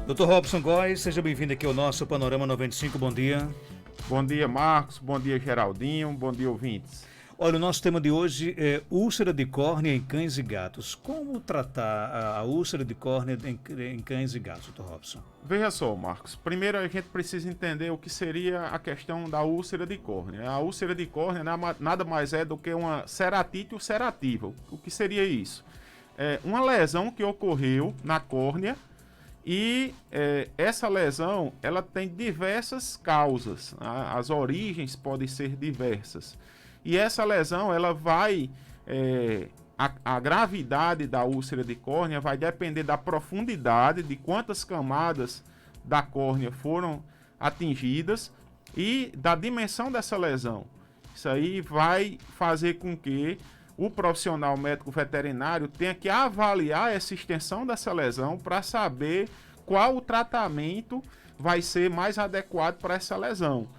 Dr. Robson Góes, seja bem-vindo aqui ao nosso Panorama 95, bom dia. Bom dia, Marcos, bom dia, Geraldinho, bom dia, ouvintes. Olha, o nosso tema de hoje é úlcera de córnea em cães e gatos. Como tratar a úlcera de córnea em cães e gatos, Dr. Robson? Veja só, Marcos, primeiro a gente precisa entender o que seria a questão da úlcera de córnea. A úlcera de córnea nada mais é do que uma ceratite ulcerativa. O que seria isso? É uma lesão que ocorreu na córnea e essa lesão ela tem diversas causas. As origens podem ser diversas. E essa lesão, ela vai, a gravidade da úlcera de córnea vai depender da profundidade, de quantas camadas da córnea foram atingidas e da dimensão dessa lesão. Isso aí vai fazer com que o profissional médico veterinário tenha que avaliar essa extensão dessa lesão para saber qual o tratamento vai ser mais adequado para essa lesão.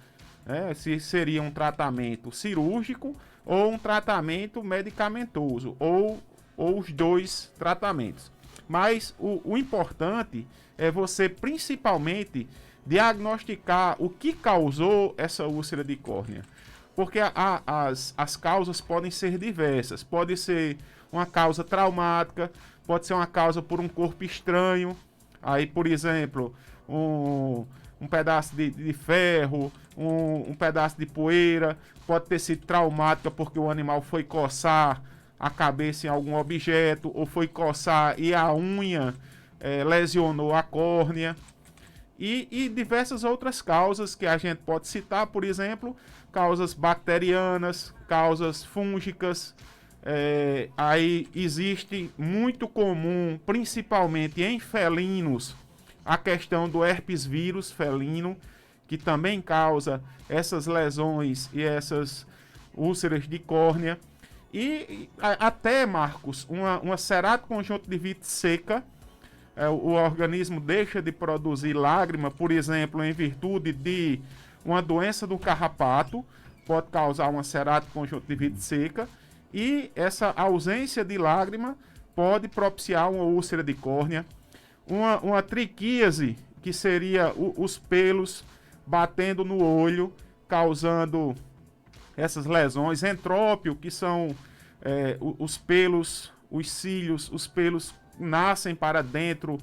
Se seria um tratamento cirúrgico ou um tratamento medicamentoso, ou os dois tratamentos. Mas o importante é você principalmente diagnosticar o que causou essa úlcera de córnea. Porque as causas podem ser diversas. Pode ser uma causa traumática, pode ser uma causa por um corpo estranho. Aí, por exemplo, um pedaço de ferro, um pedaço de poeira, pode ter sido traumática porque o animal foi coçar a cabeça em algum objeto, ou foi coçar e a unha lesionou a córnea, e diversas outras causas que a gente pode citar, por exemplo, causas bacterianas, causas fúngicas. Aí existe muito comum, principalmente em felinos, a questão do herpes vírus felino, que também causa essas lesões e essas úlceras de córnea. E até, Marcos, uma ceratoconsjuntivite seca, o organismo deixa de produzir lágrima, por exemplo, em virtude de uma doença do carrapato, pode causar uma ceratoconsjuntivite seca, e essa ausência de lágrima pode propiciar uma úlcera de córnea. Uma triquíase, que seria os pelos batendo no olho, causando essas lesões. Entrópio, que são os pelos, os cílios, os pelos nascem para dentro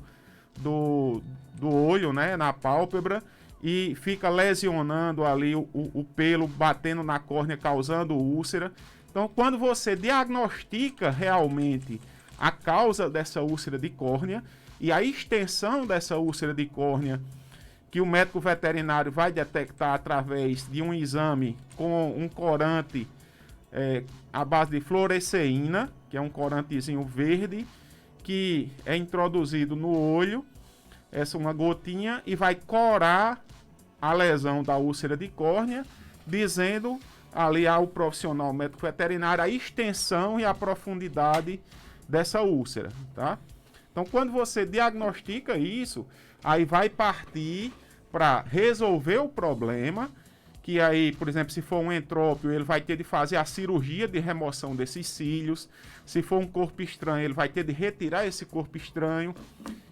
do olho, né, na pálpebra, e fica lesionando ali o pelo, batendo na córnea, causando úlcera. Então, quando você diagnostica realmente a causa dessa úlcera de córnea e a extensão dessa úlcera de córnea, que o médico veterinário vai detectar através de um exame com um corante à base de fluoresceína, que é um corantezinho verde, que é introduzido no olho, uma gotinha, e vai corar a lesão da úlcera de córnea, dizendo ali ao profissional médico veterinário a extensão e a profundidade dessa úlcera, tá? Então, quando você diagnostica isso, aí vai partir para resolver o problema, que aí, por exemplo, se for um entrópio, ele vai ter de fazer a cirurgia de remoção desses cílios. Se for um corpo estranho, ele vai ter de retirar esse corpo estranho.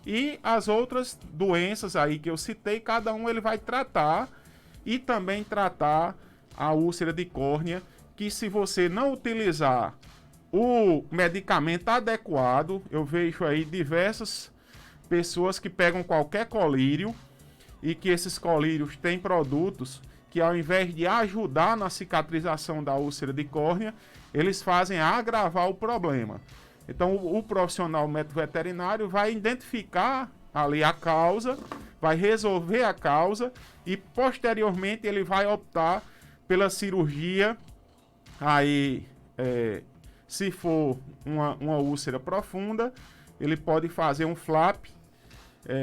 E as outras doenças aí que eu citei, cada um ele vai tratar, e também tratar a úlcera de córnea, que se você não utilizar o medicamento adequado, eu vejo aí diversas pessoas que pegam qualquer colírio, e que esses colírios têm produtos que, ao invés de ajudar na cicatrização da úlcera de córnea, eles fazem agravar o problema. Então, o profissional médico veterinário vai identificar ali a causa, vai resolver a causa, e posteriormente ele vai optar pela cirurgia. Aí, se for uma úlcera profunda, ele pode fazer um flap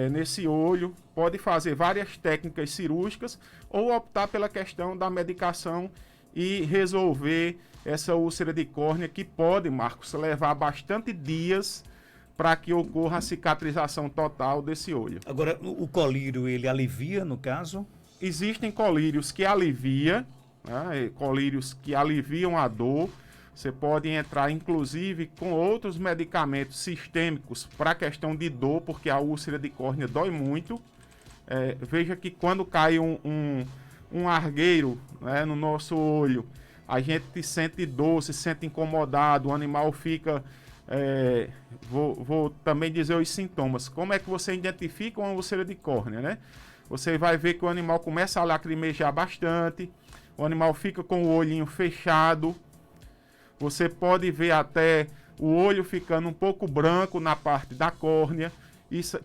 nesse olho, pode fazer várias técnicas cirúrgicas, ou optar pela questão da medicação e resolver essa úlcera de córnea, que pode, Marcos, levar bastante dias para que ocorra a cicatrização total desse olho. Agora, o colírio, ele alivia, no caso? Existem colírios que aliviam, né, colírios que aliviam a dor. Você pode entrar, inclusive, com outros medicamentos sistêmicos para a questão de dor, porque a úlcera de córnea dói muito. Veja que quando cai um argueiro, né, no nosso olho, a gente sente dor, se sente incomodado, o animal fica... vou também dizer os sintomas. Como é que você identifica uma úlcera de córnea, né? Você vai ver que o animal começa a lacrimejar bastante, o animal fica com o olhinho fechado, você pode ver até o olho ficando um pouco branco na parte da córnea, isso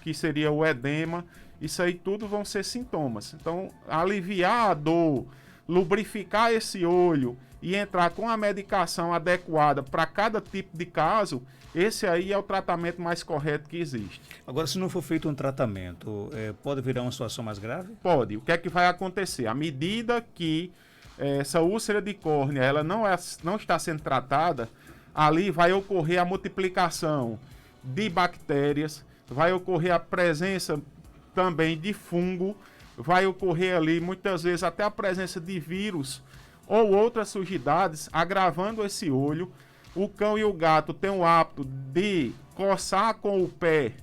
que seria o edema. Isso aí tudo vão ser sintomas. Então, aliviar a dor, lubrificar esse olho e entrar com a medicação adequada para cada tipo de caso, esse aí é o tratamento mais correto que existe. Agora, se não for feito um tratamento, pode virar uma situação mais grave? Pode. O que é que vai acontecer? À medida que essa úlcera de córnea ela não está sendo tratada, ali vai ocorrer a multiplicação de bactérias, vai ocorrer a presença também de fungo, vai ocorrer ali muitas vezes até a presença de vírus ou outras sujidades, agravando esse olho. O cão e o gato têm o hábito de coçar com o pé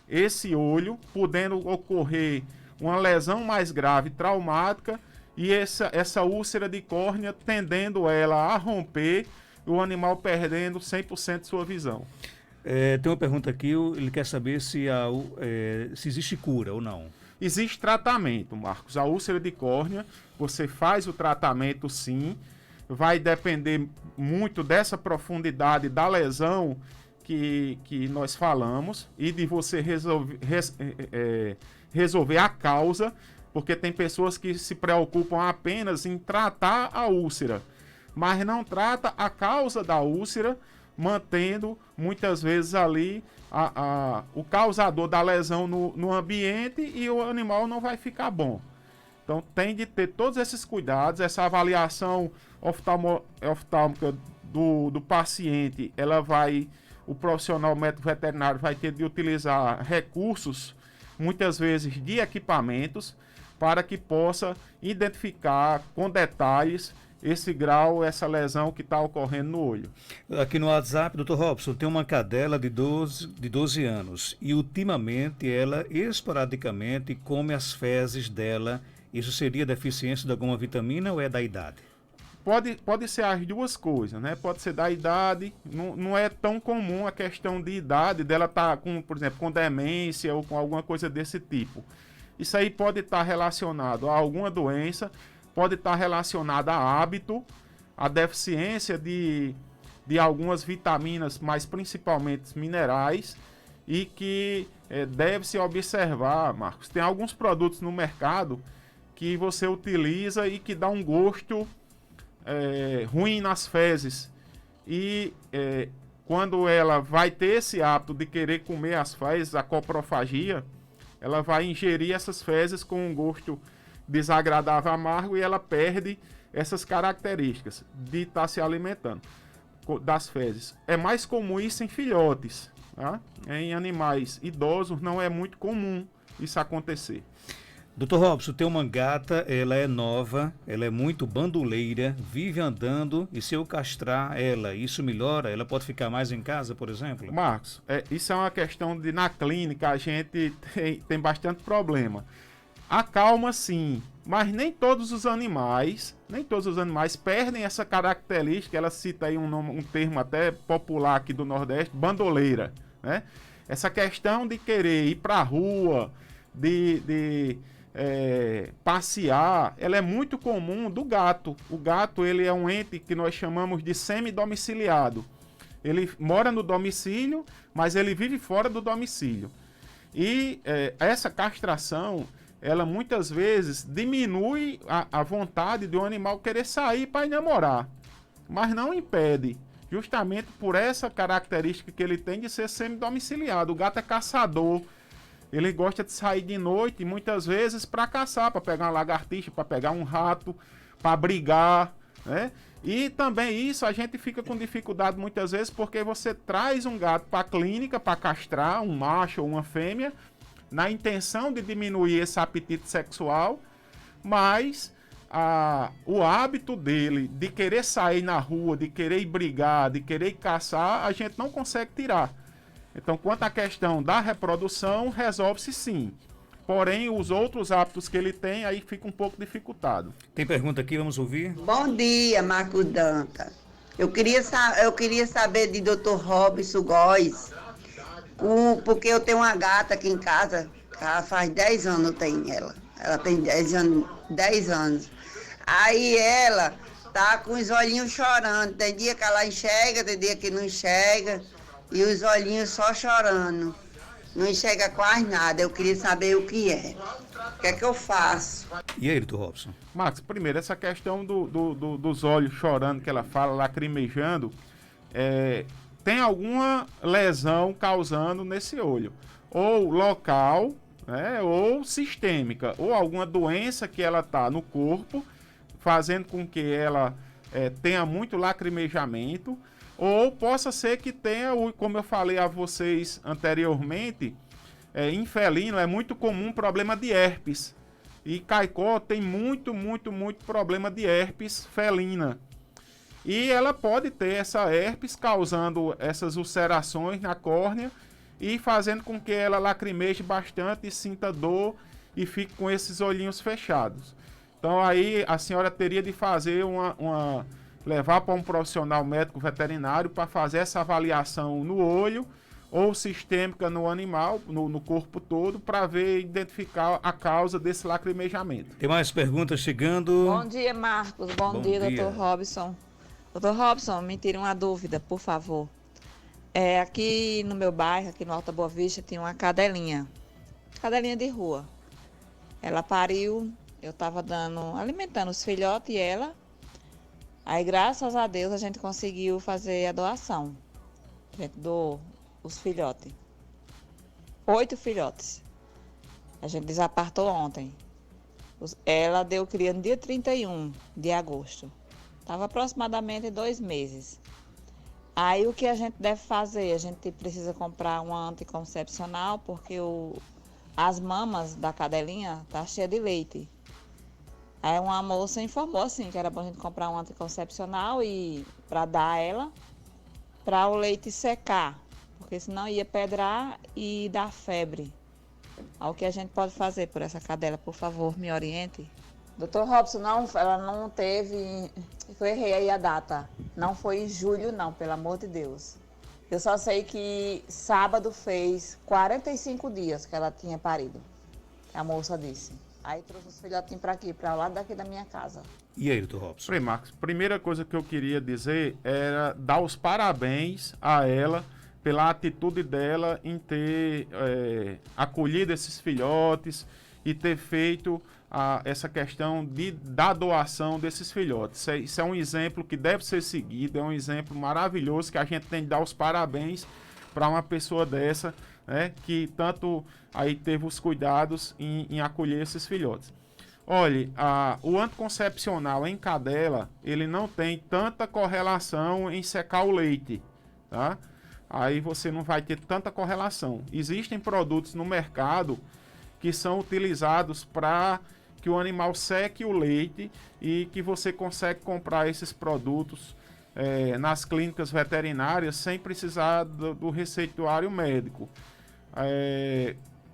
esse olho, podendo ocorrer uma lesão mais grave, traumática, e essa úlcera de córnea tendendo ela a romper, o animal perdendo 100% de sua visão. Tem uma pergunta aqui, ele quer saber se existe cura ou não. Existe tratamento, Marcos. A úlcera de córnea, você faz o tratamento sim, vai depender muito dessa profundidade da lesão que nós falamos e de você resolver a causa, porque tem pessoas que se preocupam apenas em tratar a úlcera, mas não trata a causa da úlcera, mantendo muitas vezes ali o causador da lesão no ambiente, e o animal não vai ficar bom. Então tem de ter todos esses cuidados, essa avaliação oftálmica do paciente, o profissional médico veterinário vai ter de utilizar recursos, muitas vezes de equipamentos, para que possa identificar com detalhes esse grau, essa lesão que está ocorrendo no olho. Aqui no WhatsApp, Dr. Robson, tem uma cadela de 12 anos e ultimamente ela esporadicamente come as fezes dela. Isso seria deficiência de alguma vitamina ou é da idade? Pode ser as duas coisas, né? Pode ser da idade, não é tão comum a questão de idade dela estar com, por exemplo, com demência ou com alguma coisa desse tipo. Isso aí pode estar relacionado a alguma doença, pode estar relacionado a hábito, a deficiência de algumas vitaminas, mas principalmente minerais, e que deve-se observar, Marcos. Tem alguns produtos no mercado que você utiliza e que dá um gosto ruim nas fezes. E quando ela vai ter esse hábito de querer comer as fezes, a coprofagia, ela vai ingerir essas fezes com um gosto desagradável, amargo, e ela perde essas características de estar se alimentando das fezes. É mais comum isso em filhotes, tá? Em animais idosos não é muito comum isso acontecer. Dr. Robson, tem uma gata, ela é nova, ela é muito bandoleira, vive andando, e se eu castrar ela, isso melhora? Ela pode ficar mais em casa, por exemplo? Marcos, isso é uma questão de, na clínica, a gente tem bastante problema. Acalma sim, mas nem todos os animais perdem essa característica. Ela cita aí um termo até popular aqui do Nordeste, bandoleira, né? Essa questão de querer ir para a rua, de passear, ela é muito comum do gato. O gato, ele é um ente que nós chamamos de semi-domiciliado. Ele mora no domicílio, mas ele vive fora do domicílio. E essa castração, ela muitas vezes diminui a vontade de um animal querer sair para ir namorar, mas não impede, justamente por essa característica que ele tem de ser semi-domiciliado. O gato é caçador, ele gosta de sair de noite, muitas vezes para caçar, para pegar uma lagartixa, para pegar um rato, para brigar, né? E também isso a gente fica com dificuldade muitas vezes porque você traz um gato para a clínica para castrar, um macho ou uma fêmea, na intenção de diminuir esse apetite sexual, mas o hábito dele de querer sair na rua, de querer ir brigar, de querer ir caçar, a gente não consegue tirar. Então, quanto à questão da reprodução, resolve-se sim. Porém, os outros hábitos que ele tem, aí fica um pouco dificultado. Tem pergunta aqui, vamos ouvir? Bom dia, Marcos Danta. Eu queria saber de Dr. Robson Góes, porque eu tenho uma gata aqui em casa, ela faz 10 anos tem ela. Ela tem 10 anos. Aí ela tá com os olhinhos chorando. Tem dia que ela enxerga, tem dia que não enxerga. E os olhinhos só chorando. Não enxerga quase nada. Eu queria saber o que é. O que é que eu faço? E aí, doutor Robson? Marcos, primeiro, essa questão dos olhos chorando, que ela fala, lacrimejando, tem alguma lesão causando nesse olho. Ou local, né, ou sistêmica. Ou alguma doença que ela tá no corpo, fazendo com que ela tenha muito lacrimejamento. Ou possa ser que tenha, como eu falei a vocês anteriormente, em felino é muito comum problema de herpes. E Caicó tem muito problema de herpes felina. E ela pode ter essa herpes causando essas ulcerações na córnea e fazendo com que ela lacrimeje bastante e sinta dor e fique com esses olhinhos fechados. Então aí a senhora teria de fazer levar para um profissional médico veterinário para fazer essa avaliação no olho ou sistêmica no animal, no corpo todo, para ver, identificar a causa desse lacrimejamento. Tem mais perguntas chegando? Bom dia, Marcos. Bom dia, doutor Robson. Doutor Robson, me tire uma dúvida, por favor. Aqui no meu bairro, aqui no Alta Boa Vista, tinha uma cadelinha de rua. Ela pariu, eu estava alimentando os filhotes e ela. Aí, graças a Deus, a gente conseguiu fazer a doação. A gente doou os filhotes. 8 filhotes. A gente desapartou ontem. Ela deu cria no dia 31 de agosto. Estava aproximadamente 2 meses. Aí, o que a gente deve fazer? A gente precisa comprar uma anticoncepcional, porque as mamas da cadelinha tá cheia de leite. Aí uma moça informou assim que era bom a gente comprar um anticoncepcional e para dar a ela, para o leite secar, porque senão ia pedrar e dar febre. O que a gente pode fazer por essa cadela, por favor, me oriente. Doutor Robson, ela não teve, eu errei aí a data, não foi em julho não, pelo amor de Deus. Eu só sei que sábado fez 45 dias que ela tinha parido, a moça disse. Aí trouxe os filhotinhos para aqui, para lá daqui da minha casa. E aí, doutor Robson? Bem, Marcos, primeira coisa que eu queria dizer era dar os parabéns a ela pela atitude dela em ter acolhido esses filhotes e ter feito essa questão da doação desses filhotes. Isso é um exemplo que deve ser seguido, é um exemplo maravilhoso que a gente tem de dar os parabéns para uma pessoa dessa, né, que tanto aí teve os cuidados em acolher esses filhotes. Olhe, o anticoncepcional em cadela, ele não tem tanta correlação em secar o leite, tá? Aí você não vai ter tanta correlação. Existem produtos no mercado que são utilizados para que o animal seque o leite e que você consegue comprar esses produtos nas clínicas veterinárias sem precisar do receituário médico.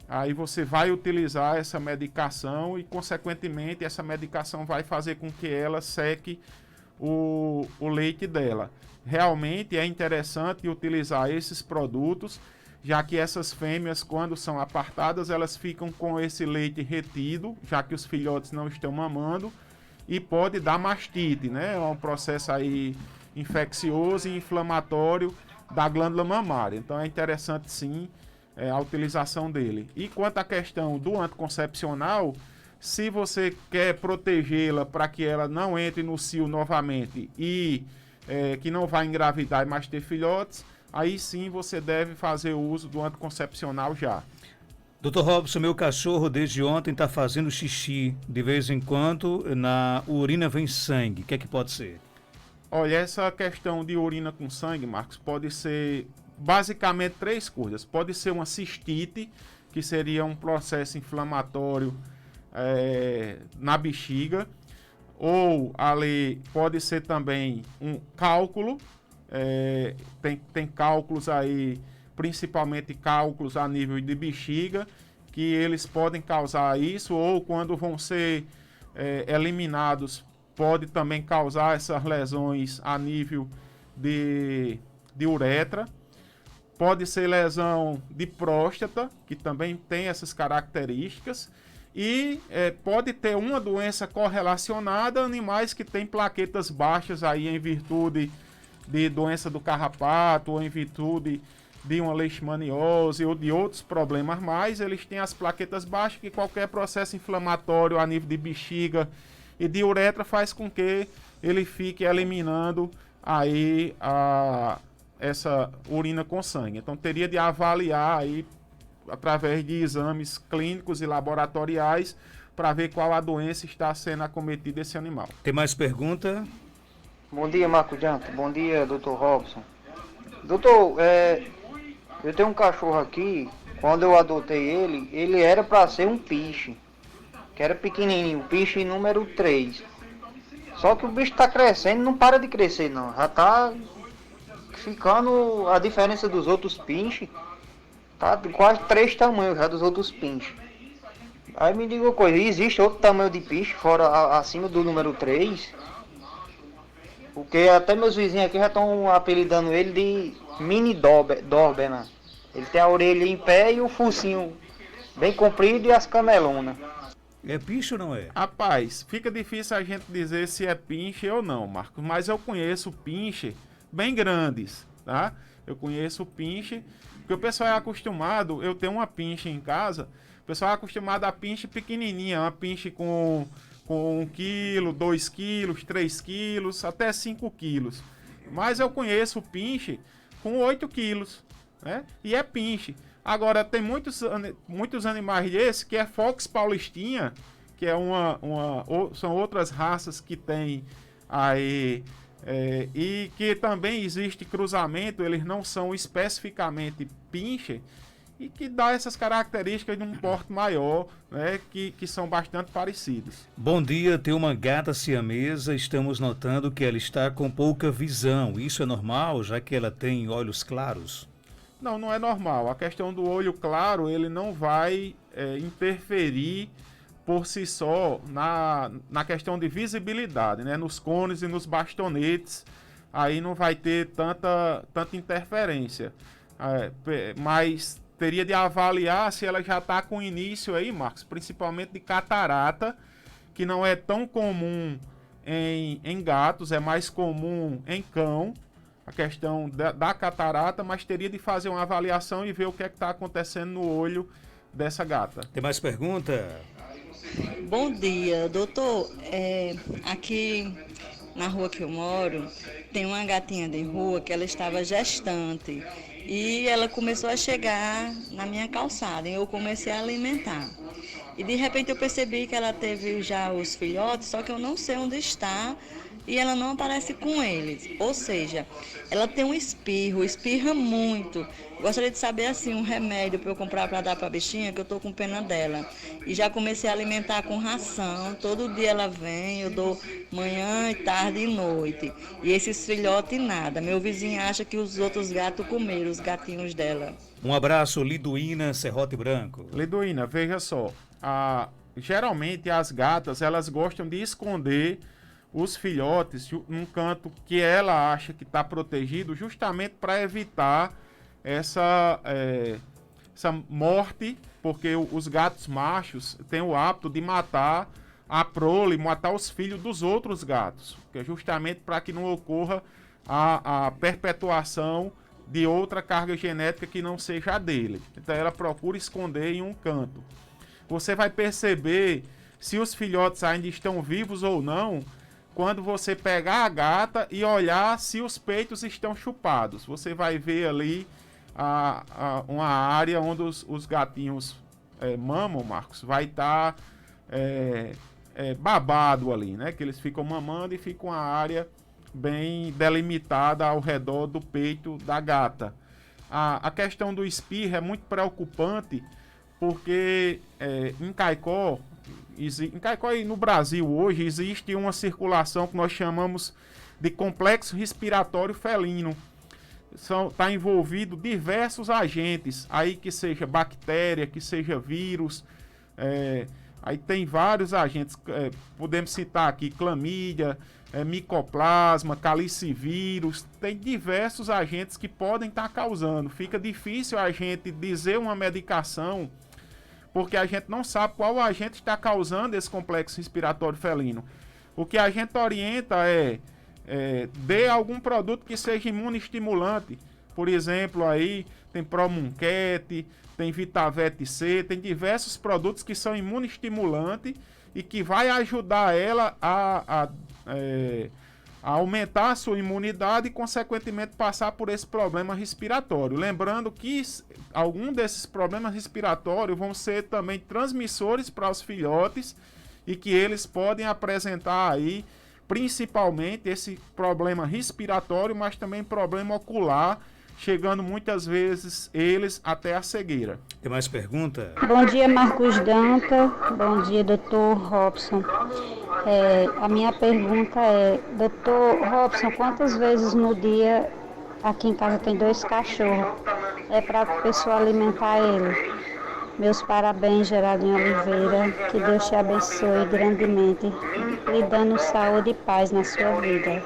Aí você vai utilizar essa medicação e, consequentemente, essa medicação vai fazer com que ela seque o leite dela. Realmente é interessante utilizar esses produtos, já que essas fêmeas, quando são apartadas, elas ficam com esse leite retido, já que os filhotes não estão mamando, e pode dar mastite, né? É um processo aí infeccioso e inflamatório da glândula mamária. Então é interessante sim a utilização dele. E quanto à questão do anticoncepcional, se você quer protegê-la para que ela não entre no cio novamente e que não vai engravidar e mais ter filhotes, aí sim você deve fazer o uso do anticoncepcional já. Doutor Robson, meu cachorro desde ontem está fazendo xixi. De vez em quando na urina vem sangue. O que é que pode ser? Olha, essa questão de urina com sangue, Marcos, pode ser basicamente 3 coisas. Pode ser uma cistite, que seria um processo inflamatório na bexiga. ou ali pode ser também um cálculo, tem cálculos aí, principalmente cálculos a nível de bexiga, que eles podem causar isso, ou quando vão ser eliminados, pode também causar essas lesões a nível de uretra. Pode ser lesão de próstata, que também tem essas características. E pode ter uma doença correlacionada a animais que têm plaquetas baixas aí em virtude de doença do carrapato, ou em virtude de uma leishmaniose ou de outros problemas mais. Eles têm as plaquetas baixas, que qualquer processo inflamatório a nível de bexiga e de uretra faz com que ele fique eliminando aí essa urina com sangue. Então teria de avaliar aí através de exames clínicos e laboratoriais para ver qual a doença está sendo acometida esse animal. Tem mais pergunta? Bom dia, Marco Janta. Bom dia, Dr. Robson. Doutor, eu tenho um cachorro aqui. Quando eu adotei ele era para ser um pinche, que era pequenininho, pinche número 3. Só que o bicho tá crescendo, não para de crescer não. Já tá ficando a diferença dos outros pinches. Tá de quase 3 tamanhos já dos outros pinches. Aí me diga uma coisa, existe outro tamanho de pinche fora acima do número 3? Porque até meus vizinhos aqui já estão apelidando ele de mini Doberman. Ele tem a orelha em pé e o focinho bem comprido e as canelonas. É pinche ou não é? Rapaz, fica difícil a gente dizer se é pinche ou não, Marcos. Mas eu conheço pinche bem grandes, tá? Eu conheço pinche, porque o pessoal é acostumado, eu tenho uma pinche em casa, o pessoal é acostumado a pinche pequenininha, uma pinche com 1 quilo, 2 quilos, 3 quilos, até 5 quilos. Mas eu conheço pinche com 8 quilos, né? E é pinche. Agora, tem muitos animais desses que é Fox Paulistinha, que é são outras raças que tem aí, e que também existe cruzamento, eles não são especificamente pinche, e que dá essas características de um porte maior, né, que são bastante parecidos. Bom dia, tem uma gata siamesa, estamos notando que ela está com pouca visão. Isso é normal, já que ela tem olhos claros? Não, não é normal. A questão do olho claro, ele não vai interferir por si só na questão de visibilidade, né? Nos cones e nos bastonetes, aí não vai ter tanta interferência. Mas teria de avaliar se ela já está com início aí, Marcos, principalmente de catarata, que não é tão comum em gatos, é mais comum em cão, a questão da catarata, mas teria de fazer uma avaliação e ver o que é que está acontecendo no olho dessa gata. Tem mais pergunta? Bom dia, doutor. Aqui na rua que eu moro, tem uma gatinha de rua que ela estava gestante e ela começou a chegar na minha calçada e eu comecei a alimentar. E de repente eu percebi que ela teve já os filhotes, só que eu não sei onde está e ela não aparece com eles. Ou seja, ela tem um espirro, espirra muito. Gostaria de saber assim um remédio para eu comprar para dar para a bichinha, que eu estou com pena dela. E já comecei a alimentar com ração. Todo dia ela vem, eu dou manhã, tarde e noite. E esses filhotes nada. Meu vizinho acha que os outros gatos comeram os gatinhos dela. Um abraço, Liduína Serrote Branco. Liduína, veja só. Geralmente as gatas, elas gostam de esconder os filhotes num canto que ela acha que está protegido, justamente para evitar essa morte, porque os gatos machos têm o hábito de matar a prole, matar os filhos dos outros gatos, que é justamente para que não ocorra a perpetuação de outra carga genética que não seja a dele. Então ela procura esconder em um canto. Você vai perceber se os filhotes ainda estão vivos ou não quando você pegar a gata e olhar se os peitos estão chupados. Você vai ver ali uma área onde os gatinhos mamam, Marcos, vai estar babado ali, né? Que eles ficam mamando e fica uma área bem delimitada ao redor do peito da gata. A questão do espirro é muito preocupante porque em Caicó, em Caicó e no Brasil hoje existe uma circulação que nós chamamos de complexo respiratório felino. Está envolvido diversos agentes, aí que seja bactéria, que seja vírus, aí tem vários agentes, podemos citar aqui clamídia, micoplasma, calicivírus, tem diversos agentes que podem estar causando. Fica difícil a gente dizer uma medicação, porque a gente não sabe qual agente está causando esse complexo respiratório felino. O que a gente orienta dê algum produto que seja imunoestimulante. Por exemplo, aí tem Promunket, tem Vitavet C, tem diversos produtos que são imunoestimulantes e que vai ajudar ela a aumentar a sua imunidade e, consequentemente, passar por esse problema respiratório. Lembrando que algum desses problemas respiratórios vão ser também transmissores para os filhotes e que eles podem apresentar aí principalmente esse problema respiratório, mas também problema ocular, chegando muitas vezes eles até a cegueira. Tem mais pergunta? Bom dia, Marcos Danta. Bom dia, doutor Robson. A minha pergunta é, doutor Robson, quantas vezes no dia, aqui em casa tem 2 cachorros, para a pessoa alimentar ele? Meus parabéns, Geraldinho Oliveira, que Deus te abençoe grandemente, lhe dando saúde e paz na sua vida.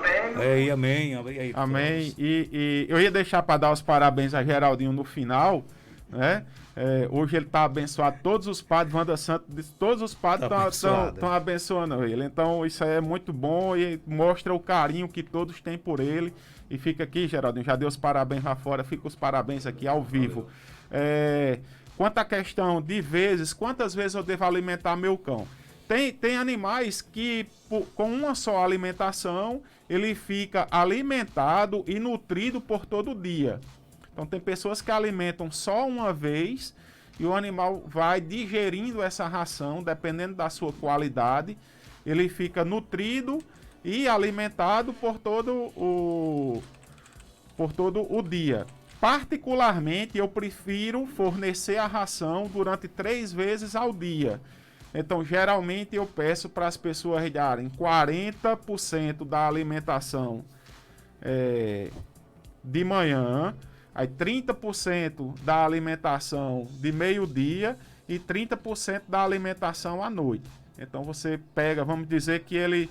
Amém. Amém. E eu ia deixar para dar os parabéns a Geraldinho no final, né? Hoje ele está abençoado, todos os padres, Wanda Santos, todos os padres estão abençoando ele. Então isso aí é muito bom e mostra o carinho que todos têm por ele. E fica aqui, Geraldinho, já deu os parabéns lá fora, fica os parabéns aqui ao vivo. Quanto à questão de quantas vezes eu devo alimentar meu cão? Tem animais que, com uma só alimentação, ele fica alimentado e nutrido por todo o dia. Então, tem pessoas que alimentam só uma vez e o animal vai digerindo essa ração, dependendo da sua qualidade. Ele fica nutrido e alimentado por todo o dia. Particularmente, eu prefiro fornecer a ração durante 3 vezes ao dia. Então, geralmente, eu peço para as pessoas darem 40% da alimentação de manhã, aí 30% da alimentação de meio-dia e 30% da alimentação à noite. Então, você pega, vamos dizer que ele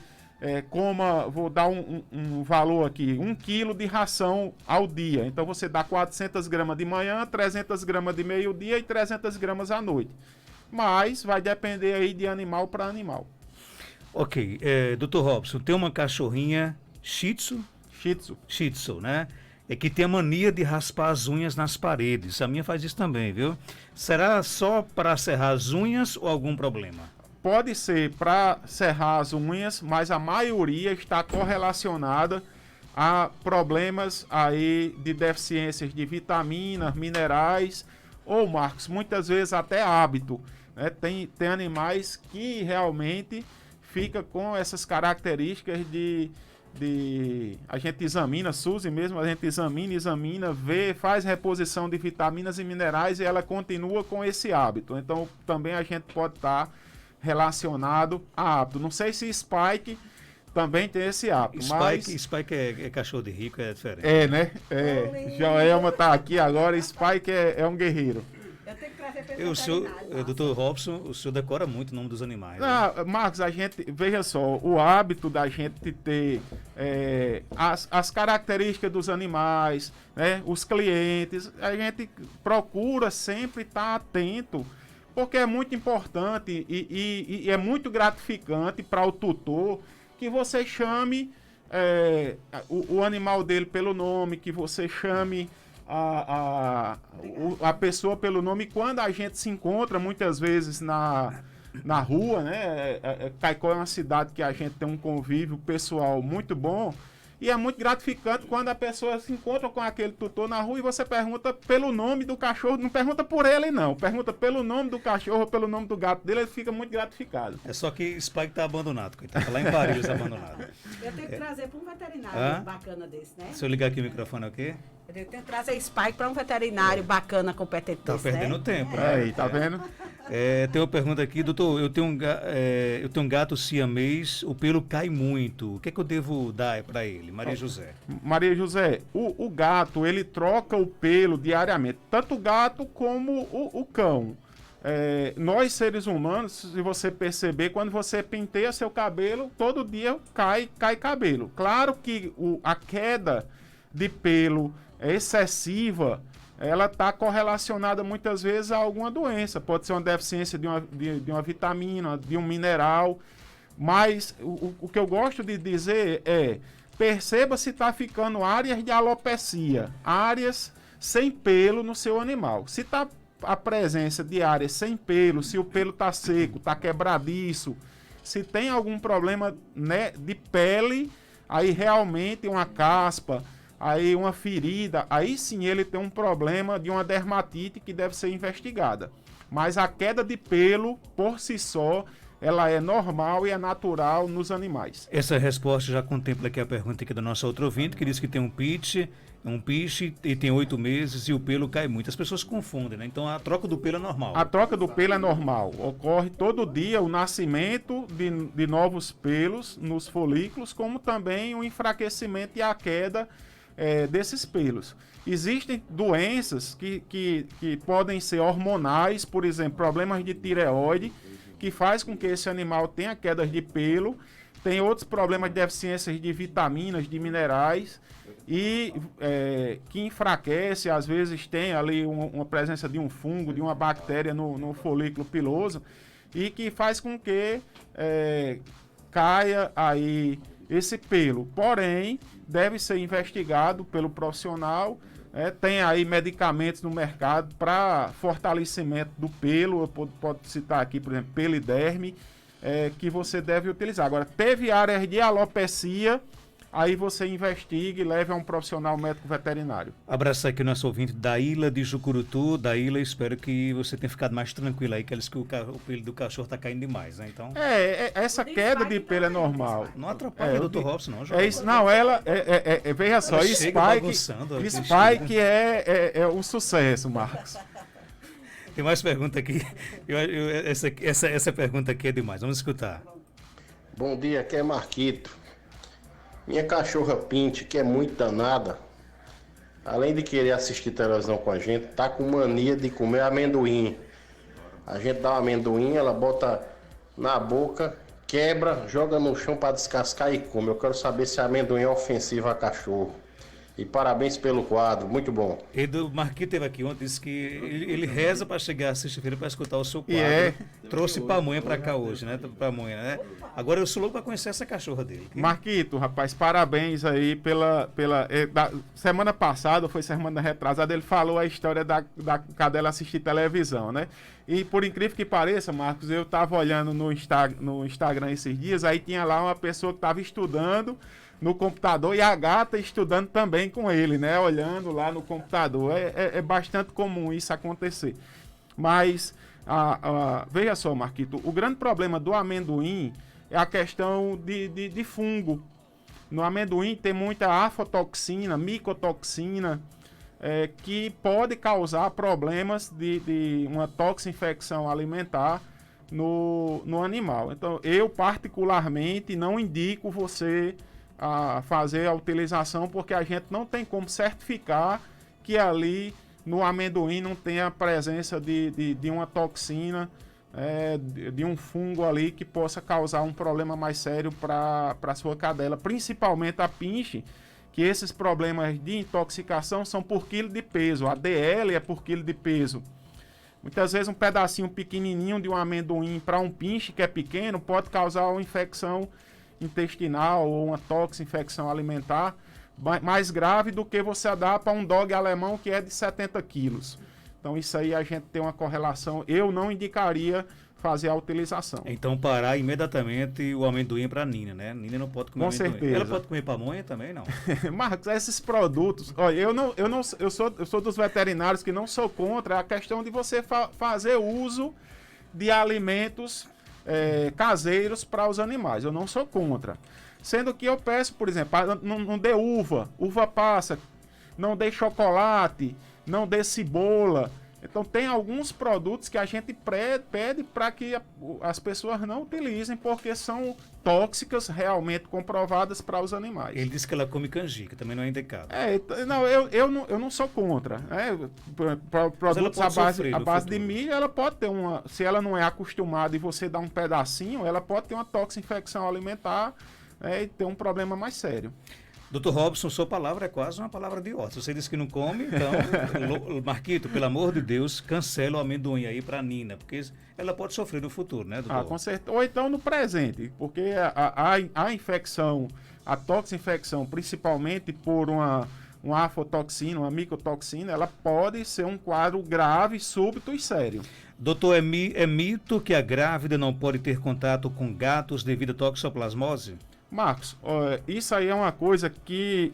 vou dar um valor aqui, 1 quilo de ração ao dia. Então você dá 400 gramas de manhã, 300 gramas de meio-dia e 300 gramas à noite. Mas vai depender aí de animal para animal. Ok, Dr. Robson, tem uma cachorrinha Shih Tzu, né? Que tem a mania de raspar as unhas nas paredes. A minha faz isso também, viu? Será só para serrar as unhas ou algum problema? Pode ser para serrar as unhas, mas a maioria está correlacionada a problemas aí de deficiências de vitaminas, minerais ou, Marcos, muitas vezes até hábito, né? Tem animais que realmente fica com essas características a gente examina, Suzy mesmo, a gente examina, vê, faz reposição de vitaminas e minerais e ela continua com esse hábito. Então também a gente pode estar relacionado a hábito. Não sei se Spike também tem esse hábito. Spike é cachorro de rico, é diferente. Né? Joelma tá aqui agora, Spike é um guerreiro. Eu tenho que trazer para Dr. Robson, o senhor decora muito o nome dos animais. Não, né? Marcos, veja só, o hábito da gente ter as características dos animais, né, os clientes, a gente procura sempre estar atento, porque é muito importante e é muito gratificante para o tutor que você chame o animal dele pelo nome, que você chame a pessoa pelo nome. Quando a gente se encontra muitas vezes na rua, né? Caicó é uma cidade que a gente tem um convívio pessoal muito bom. E é muito gratificante quando a pessoa se encontra com aquele tutor na rua e você pergunta pelo nome do cachorro, não pergunta por ele não, pergunta pelo nome do cachorro, pelo nome do gato dele, ele fica muito gratificado. É só que Spike tá abandonado, coitado, tá lá em Paris abandonado. Eu tenho que trazer para um veterinário bacana desse, né? Se eu ligar aqui o microfone aqui. Eu tenho que trazer Spike para um veterinário bacana, competente. Tá perdendo tempo, né? Aí, tá vendo? Tem uma pergunta aqui, doutor. Eu tenho um gato siamês, o pelo cai muito. O que é que eu devo dar para ele? Maria José. Maria José, o gato, ele troca o pelo diariamente. Tanto o gato como o cão. Nós, seres humanos, se você perceber, quando você penteia seu cabelo, todo dia cai cabelo. Claro que a queda de pelo excessiva, ela está correlacionada muitas vezes a alguma doença. Pode ser uma deficiência de uma vitamina, de um mineral. Mas o que eu gosto de dizer perceba se está ficando áreas de alopecia, áreas sem pelo no seu animal. Se está a presença de áreas sem pelo, se o pelo está seco, está quebradiço, se tem algum problema, né, de pele, aí realmente uma caspa, aí uma ferida, aí sim ele tem um problema de uma dermatite que deve ser investigada. Mas a queda de pelo, por si só, ela é normal e é natural nos animais. Essa resposta já contempla aqui a pergunta aqui da nossa outra ouvinte, que diz que tem um piche e tem 8 meses e o pelo cai muito. As pessoas confundem, né? Então a troca do pelo é normal. A troca do pelo é normal. Ocorre todo dia o nascimento de novos pelos nos folículos, como também o enfraquecimento e a queda desses pelos. Existem doenças que podem ser hormonais, por exemplo, problemas de tireoide, que faz com que esse animal tenha quedas de pelo. Tem outros problemas de deficiências de vitaminas, de minerais, e que enfraquece, às vezes tem ali uma presença de um fungo, de uma bactéria no folículo piloso, e que faz com que caia aí esse pelo. Porém, deve ser investigado pelo profissional. Tem aí medicamentos no mercado para fortalecimento do pelo. Eu posso citar aqui, por exemplo, Peliderme, que você deve utilizar. Agora, teve áreas de alopecia, aí você investigue e leve a um profissional médico veterinário. Abraçar aqui o nosso ouvinte Daíla de Jucurutu. Daíla, espero que você tenha ficado mais tranquilo aí, que ela disse que o pelo do cachorro está caindo demais, né? Então... essa queda de pelo é normal. Não atrapalha o Dr. Robson, não, João. Não, ela... veja só, Spike é o sucesso, Marcos. Tem mais pergunta aqui. Essa pergunta aqui é demais. Vamos escutar. Bom dia, aqui é Marquito. Minha cachorra Pinte, que é muito danada, além de querer assistir televisão com a gente, tá com mania de comer amendoim. A gente dá um amendoim, ela bota na boca, quebra, joga no chão para descascar e come. Eu quero saber se amendoim é ofensivo a cachorro. E parabéns pelo quadro, muito bom. O Marquinhos esteve aqui ontem, disse que ele reza para chegar sexta-feira para escutar o seu quadro. Trouxe pamonha para cá hoje, né? Pamonha, né? Agora eu sou louco para conhecer essa cachorra dele. Marquito, rapaz, parabéns aí pela semana passada, foi semana retrasada, ele falou a história da cadela assistir televisão, né? E por incrível que pareça, Marcos, eu estava olhando no Instagram esses dias, aí tinha lá uma pessoa que estava estudando no computador e a gata estudando também com ele, né? Olhando lá no computador. É bastante comum isso acontecer. Mas, veja só, Marquito, o grande problema do amendoim é a questão de fungo. No amendoim tem muita afotoxina, micotoxina, que pode causar problemas de uma toxinfecção alimentar no animal. Então, eu particularmente não indico você a fazer a utilização, porque a gente não tem como certificar que ali no amendoim não tem a presença de uma toxina, de um fungo ali que possa causar um problema mais sério para a sua cadela, principalmente a pinche, que esses problemas de intoxicação são por quilo de peso, a DL é por quilo de peso. Muitas vezes um pedacinho pequenininho de um amendoim para um pinche que é pequeno pode causar uma infecção intestinal ou uma toxinfecção alimentar mais grave do que você dá para um dog alemão que é de 70 quilos. Então isso aí a gente tem uma correlação. Eu não indicaria fazer a utilização. Então parar imediatamente o amendoim para a Nina, né? Nina não pode comer amendoim. Com certeza. Ela pode comer pamonha também, não? Marcos, esses produtos... Olha, eu sou dos veterinários que não sou contra a questão de você fazer uso de alimentos caseiros para os animais. Eu não sou contra. Sendo que eu peço, por exemplo, não dê uva passa. não dê chocolate, não dê cebola. Então tem alguns produtos que a gente pede para que as pessoas não utilizem, porque são tóxicas realmente comprovadas para os animais. Ele disse que ela come canjica, também não é indicado. Eu não sou contra. Produtos à base de milho, ela pode ter se ela não é acostumada e você dá um pedacinho, ela pode ter uma toxinfecção alimentar e ter um problema mais sério. Dr. Robson, sua palavra é quase uma palavra de ordem. Você disse que não come, então, Marquito, pelo amor de Deus, cancela o amendoim aí para Nina, porque ela pode sofrer no futuro, né, doutor? Com certeza. Ou então no presente, porque a infecção, a toxinfecção, principalmente por uma afotoxina, uma micotoxina, ela pode ser um quadro grave, súbito e sério. Doutor, é mito que a grávida não pode ter contato com gatos devido à toxoplasmose? Marcos, isso aí é uma coisa que,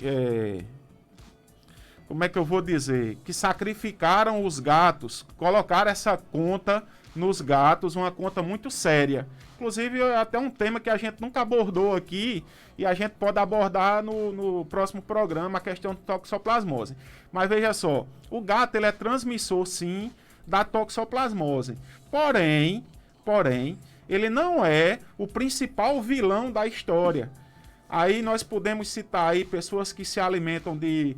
como é que eu vou dizer, que sacrificaram os gatos, colocaram essa conta nos gatos, uma conta muito séria. Inclusive, até um tema que a gente nunca abordou aqui e a gente pode abordar no próximo programa, a questão de toxoplasmose. Mas veja só, o gato ele é transmissor, sim, da toxoplasmose. Porém, ele não é o principal vilão da história. Aí nós podemos citar aí pessoas que se alimentam de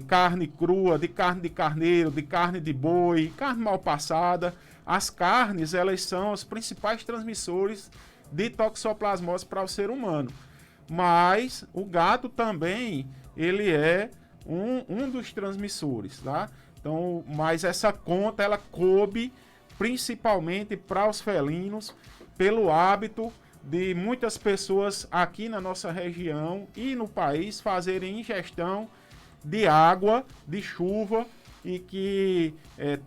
carne crua, de carne de carneiro, de carne de boi, carne mal passada. As carnes, elas são os principais transmissores de toxoplasmose para o ser humano. Mas o gato também, ele é um dos transmissores, tá? Então, mas essa conta, ela coube principalmente para os felinos, pelo hábito de muitas pessoas aqui na nossa região e no país fazerem ingestão de água, de chuva, e que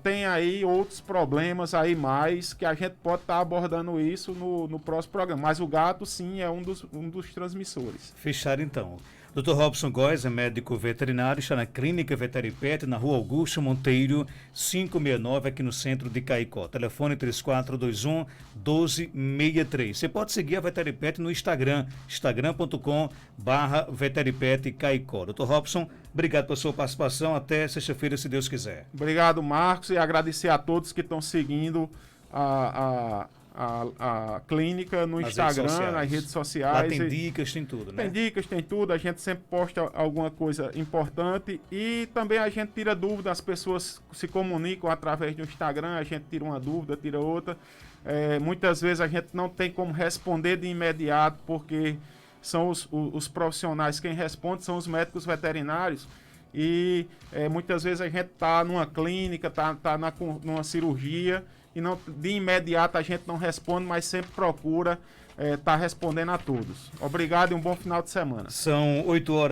tem aí outros problemas aí mais, que a gente pode estar abordando isso no próximo programa. Mas o gato, sim, é um dos transmissores. Fechado, então. Dr. Robson Góes é médico veterinário, está na Clínica Veteripet, na Rua Augusto Monteiro, 569, aqui no centro de Caicó. Telefone 3421-1263. Você pode seguir a Veteripet no Instagram, instagram.com/Veteripet Caicó. Dr. Robson, obrigado pela sua participação. Até sexta-feira, se Deus quiser. Obrigado, Marcos, e agradecer a todos que estão seguindo a clínica no Instagram, nas redes sociais. Lá tem dicas, tem tudo, né? Tem dicas, tem tudo. A gente sempre posta alguma coisa importante e também a gente tira dúvida. As pessoas se comunicam através do Instagram, a gente tira uma dúvida, tira outra. Muitas vezes a gente não tem como responder de imediato, porque são os profissionais quem responde, são os médicos veterinários. E muitas vezes a gente está numa clínica, tá numa cirurgia, e não, de imediato a gente não responde, mas sempre procura estar respondendo a todos. Obrigado e um bom final de semana. São 8 horas.